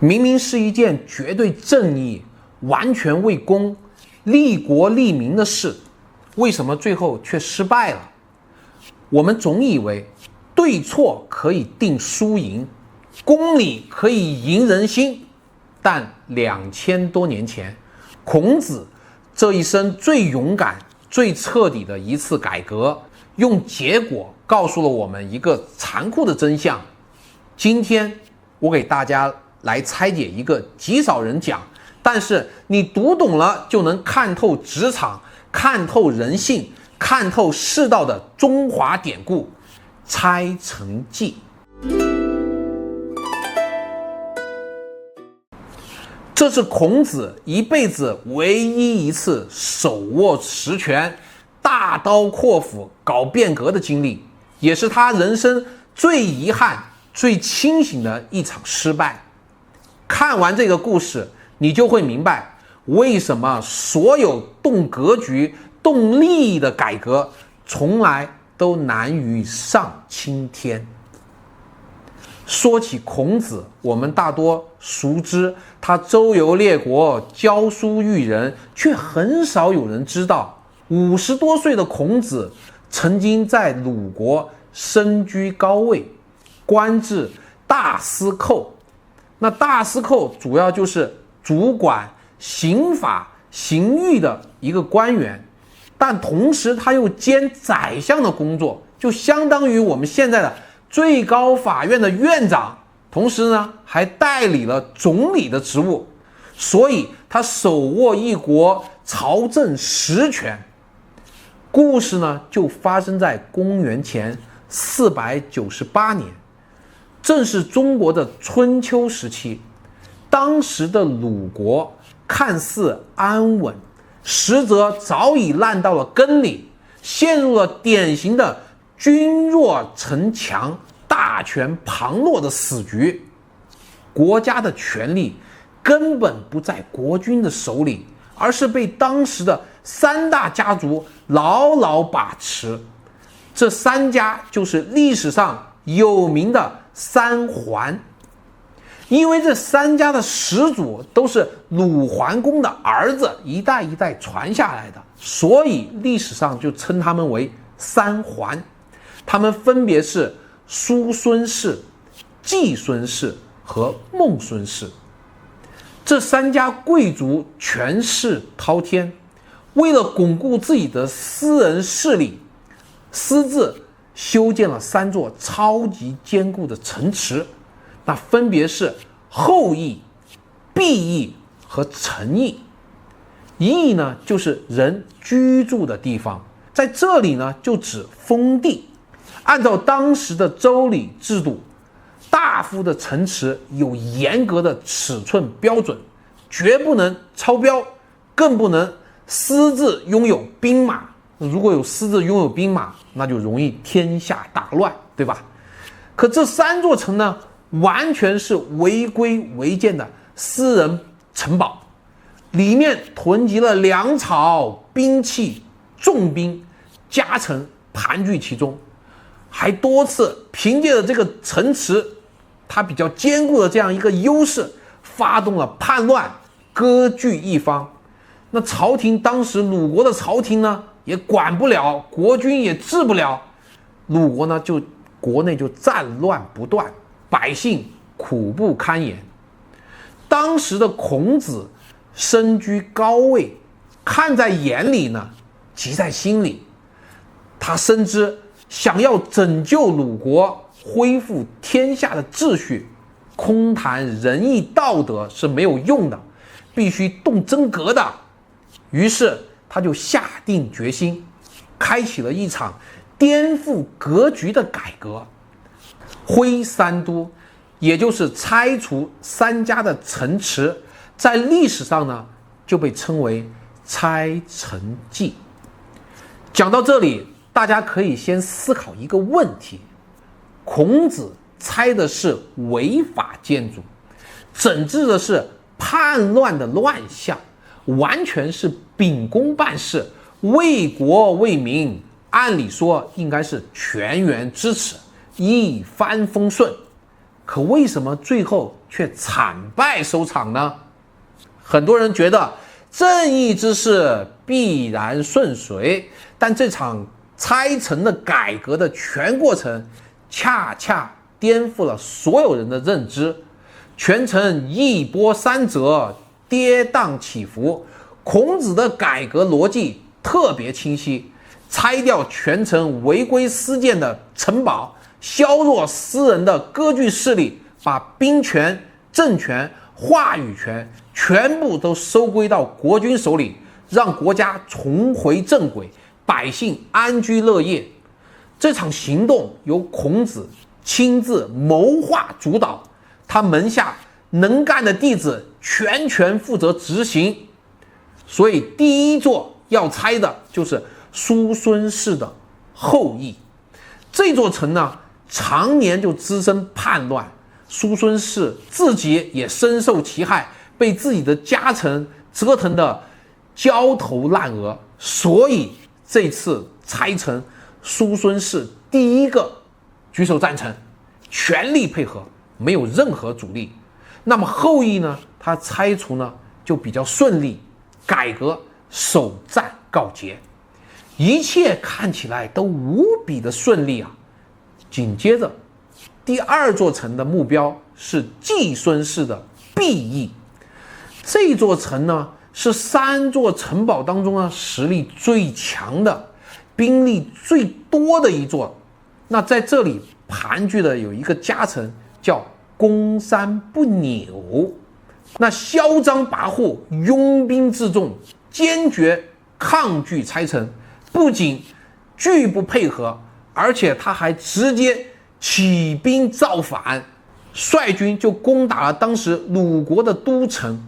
明明是一件绝对正义、完全为公、利国利民的事，为什么最后却失败了？我们总以为对错可以定输赢，公理可以赢人心，但2000多年前，孔子这一生最勇敢、最彻底的一次改革，用结果告诉了我们一个残酷的真相。今天我给大家来拆解一个极少人讲，但是你读懂了就能看透职场、看透人性、看透世道的中华典故——拆城记。这是孔子一辈子唯一一次手握实权、大刀阔斧搞变革的经历，也是他人生最遗憾、最清醒的一场失败。看完这个故事，你就会明白为什么所有动格局、动利益的改革从来都难于上青天。说起孔子，我们大多熟知他周游列国、教书育人，却很少有人知道50多岁的孔子曾经在鲁国身居高位，官至大司寇。那大司寇主要就是主管刑法、刑狱的一个官员，但同时他又兼宰相的工作，就相当于我们现在的最高法院的院长，同时呢还代理了总理的职务，所以他手握一国朝政实权。故事呢就发生在公元前498年，正是中国的春秋时期。当时的鲁国看似安稳，实则早已烂到了根里，陷入了典型的君弱臣强、大权旁落的死局。国家的权力根本不在国君的手里，而是被当时的3大家族牢牢把持。这3家就是历史上有名的三桓。因为这3家的始祖都是鲁桓公的儿子，一代一代传下来的，所以历史上就称他们为三桓。他们分别是叔孙氏、季孙氏和孟孙氏。这3家贵族权势滔天，为了巩固自己的私人势力，私自修建了3座超级坚固的城池，那分别是后邑、敝邑和陈邑。邑呢，就是人居住的地方，在这里呢，就指封地。按照当时的周礼制度，大夫的城池有严格的尺寸标准，绝不能超标，更不能私自拥有兵马。如果有私自拥有兵马，那就容易天下大乱，对吧？可这3座城呢，完全是违规违建的私人城堡，里面囤积了粮草、兵器、重兵、家臣盘踞其中，还多次凭借着这个城池它比较坚固的这样一个优势，发动了叛乱，割据一方。那朝廷当时鲁国的朝廷呢，也管不了，国君也治不了，鲁国呢就国内就战乱不断，百姓苦不堪言。当时的孔子身居高位，看在眼里呢，急在心里。他深知想要拯救鲁国，恢复天下的秩序，空谈仁义道德是没有用的，必须动真格的。于是他就下定决心，开启了一场颠覆格局的改革。挥三都，也就是拆除3家的城池，在历史上呢就被称为拆城记。讲到这里，大家可以先思考一个问题：孔子拆的是违法建筑，整治的是叛乱的乱象，完全是秉公办事，为国为民，按理说应该是全员支持，一帆风顺。可为什么最后却惨败收场呢？很多人觉得正义之事必然顺遂，但这场拆城的改革的全过程恰恰颠覆了所有人的认知，全程一波三折，跌宕起伏。孔子的改革逻辑特别清晰，拆掉全城违规私建的城堡，削弱私人的割据势力，把兵权、政权、话语权全部都收归到国君手里，让国家重回正轨，百姓安居乐业。这场行动由孔子亲自谋划主导，他门下能干的弟子全权负责执行。所以第一座要拆的就是叔孙氏的后裔。这座城呢，常年就滋生叛乱，叔孙氏自己也深受其害，被自己的家臣折腾得焦头烂额。所以这次拆城，叔孙氏第一个举手赞成，全力配合，没有任何阻力。那么后羿呢，他拆除呢就比较顺利，改革首战告捷，一切看起来都无比的顺利啊。紧接着第二座城的目标是季孙氏的毕邑。这座城呢是3座城堡当中呢实力最强的，兵力最多的一座。那在这里盘踞的有一个家臣叫公山不扭，那嚣张跋扈，拥兵自重，坚决抗拒拆城，不仅拒不配合，而且他还直接起兵造反，率军就攻打了当时鲁国的都城，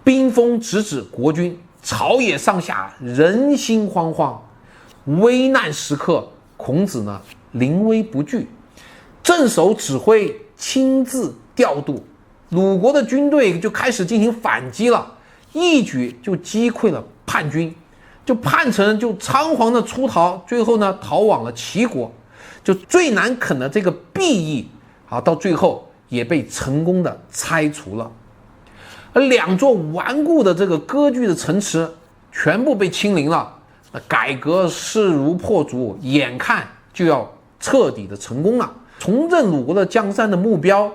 兵锋直指国君，朝野上下人心惶惶。危难时刻，孔子呢临危不惧，镇守指挥，亲自调度，鲁国的军队就开始进行反击了，一举就击溃了叛军，就叛臣就仓皇的出逃，最后呢逃往了齐国。就最难啃的这个毕邑到最后也被成功的拆除了。而2座顽固的这个割据的城池全部被清零了，改革势如破竹，眼看就要彻底的成功了，重振鲁国的江山的目标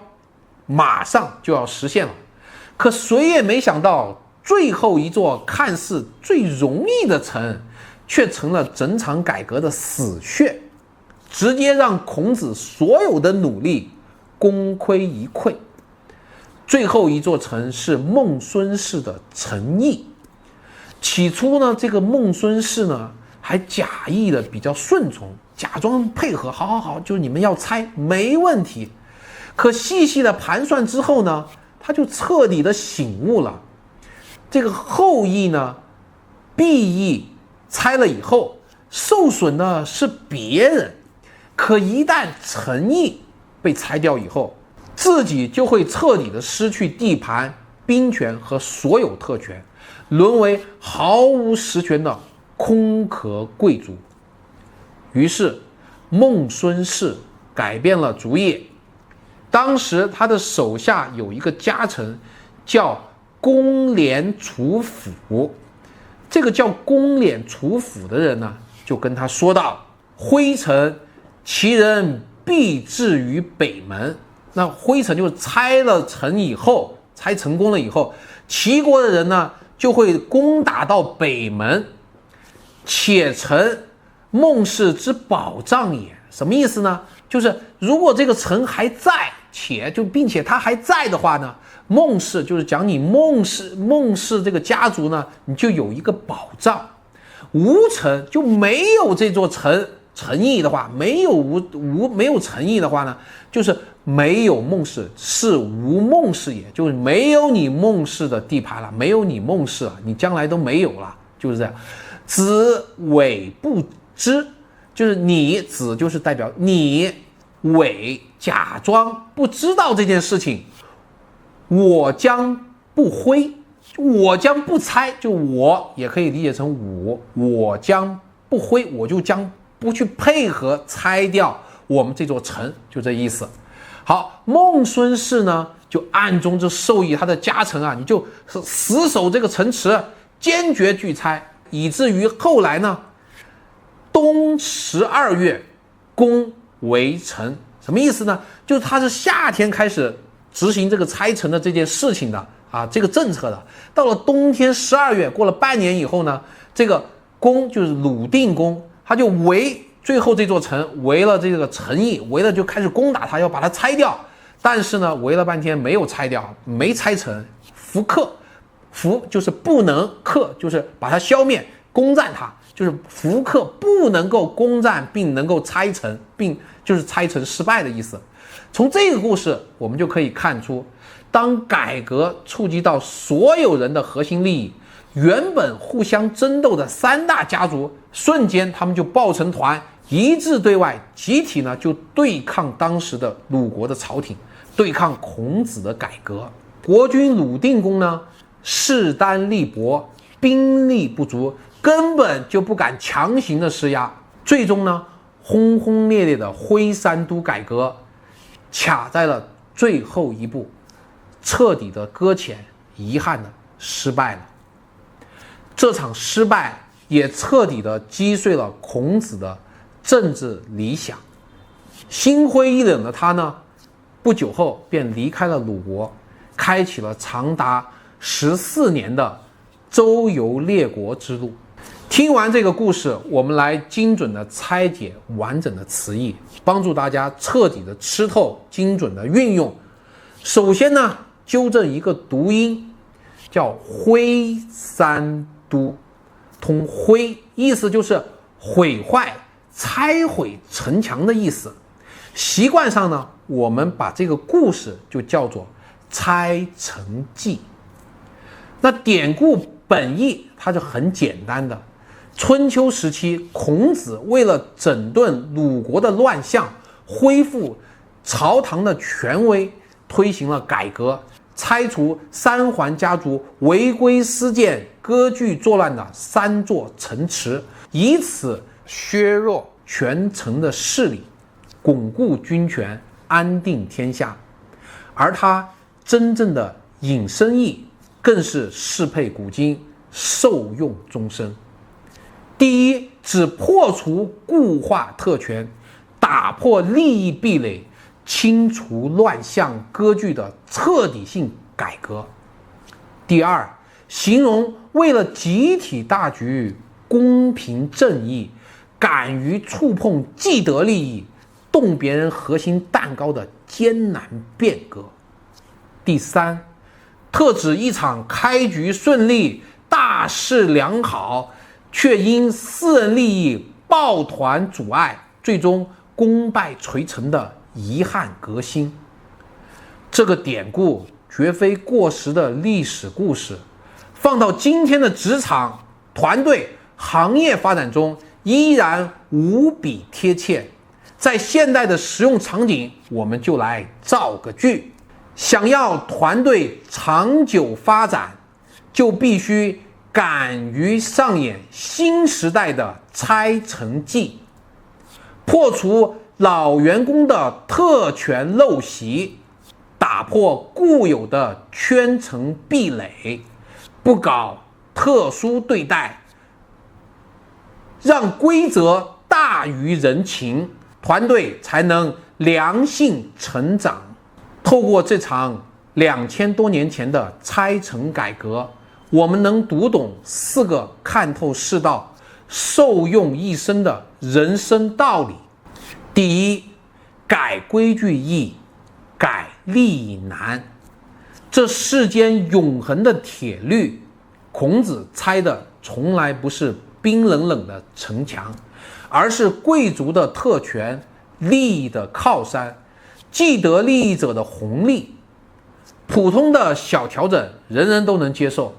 马上就要实现了。可谁也没想到，最后一座看似最容易的城，却成了整场改革的死穴，直接让孔子所有的努力功亏一篑。最后一座城是孟孙氏的陈邑。起初呢，这个孟孙氏呢还假意的比较顺从，假装配合，好，就是你们要拆没问题。可细细的盘算之后呢，他就彻底的醒悟了。这个后羿呢，毕邑拆了以后，受损的是别人，可一旦陈邑被拆掉以后，自己就会彻底的失去地盘、兵权和所有特权，沦为毫无实权的空壳贵族。于是孟孙氏改变了主意。当时他的手下有一个家臣叫公廉楚府，这个叫公廉楚府的人呢，就跟他说道：徽城其人必至于北门。那徽城就是拆了城以后，拆成功了以后，齐国的人呢就会攻打到北门，且成孟氏之保障也。什么意思呢？就是如果这个城还在，并且他还在的话呢，孟氏就是讲你孟氏这个家族呢，你就有一个保障。无城就没有这座城邑的话，没有城邑的话呢，就是没有孟氏，是无孟氏也，就是没有你孟氏的地盘了，没有你孟氏了，你将来都没有了，就是这样。子伪不知，就是你子就是代表你，伪假装不知道这件事情，我将不挥，我将不拆，就我也可以理解成我将不挥，我就将不去配合拆掉我们这座城，就这意思。好，孟孙氏呢就暗中就授意他的家臣啊，你就死守这个城池，坚决拒拆，以至于后来呢，冬12月，攻围城。什么意思呢？就是他是夏天开始执行这个拆城的这件事情的啊，这个政策的。到了冬天12月，过了半年以后呢，这个攻就是鲁定公，他就最后这座城围了这个城邑，围了就开始攻打他，要把它拆掉。但是呢，围了半天没有拆掉，没拆成，伏克，伏就是不能克，就是把它消灭，攻占它，就是伏克不能够攻占并能够拆城，并就是拆城失败的意思。从这个故事我们就可以看出，当改革触及到所有人的核心利益，原本互相争斗的3大家族，瞬间他们就抱成团，一致对外，集体呢就对抗当时的鲁国的朝廷，对抗孔子的改革。国君鲁定公呢，势单力薄，兵力不足，根本就不敢强行的施压。最终呢，轰轰烈烈的徽三都改革卡在了最后一步，彻底的搁浅，遗憾的失败了。这场失败也彻底的击碎了孔子的政治理想。心灰意冷的他呢，不久后便离开了鲁国，开启了长达14年的周游列国之路。听完这个故事，我们来精准的拆解完整的词义，帮助大家彻底的吃透，精准的运用。首先呢，纠正一个读音，叫徽三都，通徽，意思就是毁坏、拆毁城墙的意思。习惯上呢，我们把这个故事就叫做拆城记。那典故本意它就很简单的，春秋时期，孔子为了整顿鲁国的乱象，恢复朝堂的权威，推行了改革，拆除三桓家族违规私建、割据作乱的3座城池，以此削弱全城的势力，巩固军权，安定天下。而他真正的引申义，更是适配古今，受用终身。第一，指破除固化特权，打破利益壁垒，清除乱象割据的彻底性改革。第二，形容为了集体大局，公平正义，敢于触碰既得利益，动别人核心蛋糕的艰难变革。第三，特指一场开局顺利、大势良好，却因私人利益抱团阻碍，最终功败垂成的遗憾革新。这个典故绝非过时的历史故事，放到今天的职场、团队、行业发展中，依然无比贴切。在现代的实用场景，我们就来造个句。想要团队长久发展，就必须敢于上演新时代的拆城记，破除老员工的特权陋习，打破固有的圈层壁垒，不搞特殊对待，让规则大于人情，团队才能良性成长。透过这场2000多年前的拆城改革，我们能读懂4个看透世道、受用一生的人生道理。第一，改规矩易，改利益难。这世间永恒的铁律，孔子拆的从来不是冰冷冷的城墙，而是贵族的特权、利益的靠山、既得利益者的红利。普通的小调整人人都能接受，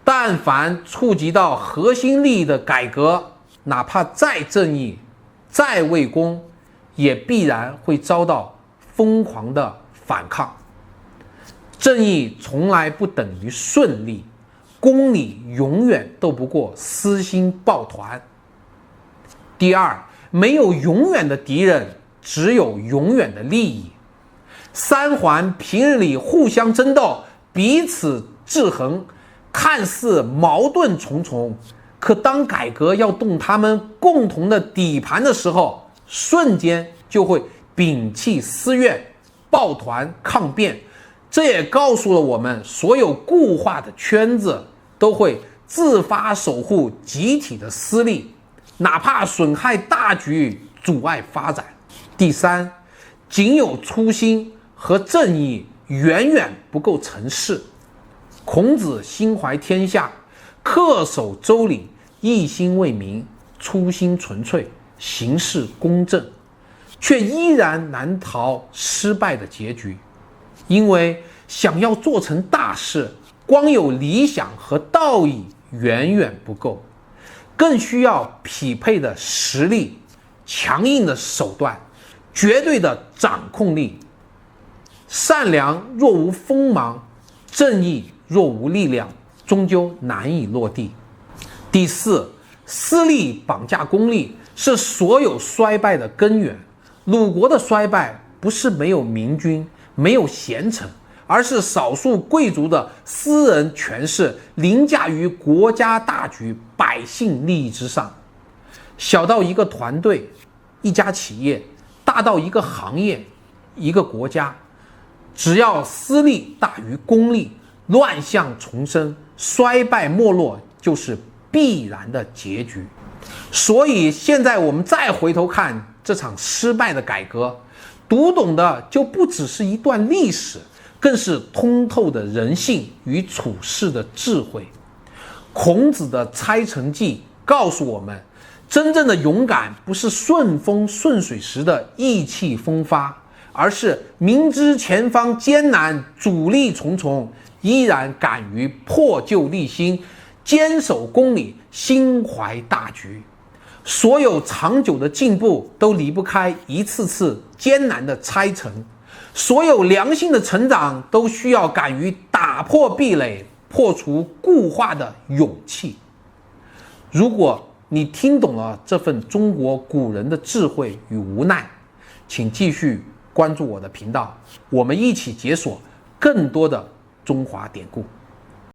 但凡触及到核心利益的改革，哪怕再正义、再为公，也必然会遭到疯狂的反抗。正义从来不等于顺利，公理永远斗不过私心抱团。第二，没有永远的敌人，只有永远的利益。三桓平日里互相争斗，彼此制衡，看似矛盾重重，可当改革要动他们共同的底盘的时候，瞬间就会摒弃私怨，抱团抗辩。这也告诉了我们，所有固化的圈子都会自发守护集体的私利，哪怕损害大局，阻碍发展。第三，仅有初心和正义远远不够成事。孔子心怀天下，恪守周礼，一心为民，初心纯粹，行事公正，却依然难逃失败的结局。因为想要做成大事，光有理想和道义远远不够，更需要匹配的实力、强硬的手段、绝对的掌控力。善良若无锋芒，正义若无力量，终究难以落地。第四，私利绑架公利是所有衰败的根源。鲁国的衰败不是没有明君，没有贤臣，而是少数贵族的私人权势凌驾于国家大局、百姓利益之上。小到一个团队、一家企业，大到一个行业、一个国家，只要私利大于公利，乱象丛生，衰败没落就是必然的结局。所以现在我们再回头看这场失败的改革，读懂的就不只是一段历史，更是通透的人性与处世的智慧。孔子的拆城记告诉我们，真正的勇敢不是顺风顺水时的意气风发，而是明知前方艰难，阻力重重，依然敢于破旧立新，坚守公理，心怀大局。所有长久的进步都离不开一次次艰难的拆城，所有良性的成长都需要敢于打破壁垒，破除固化的勇气。如果你听懂了这份中国古人的智慧与无奈，请继续关注我的频道，我们一起解锁更多的中华典故。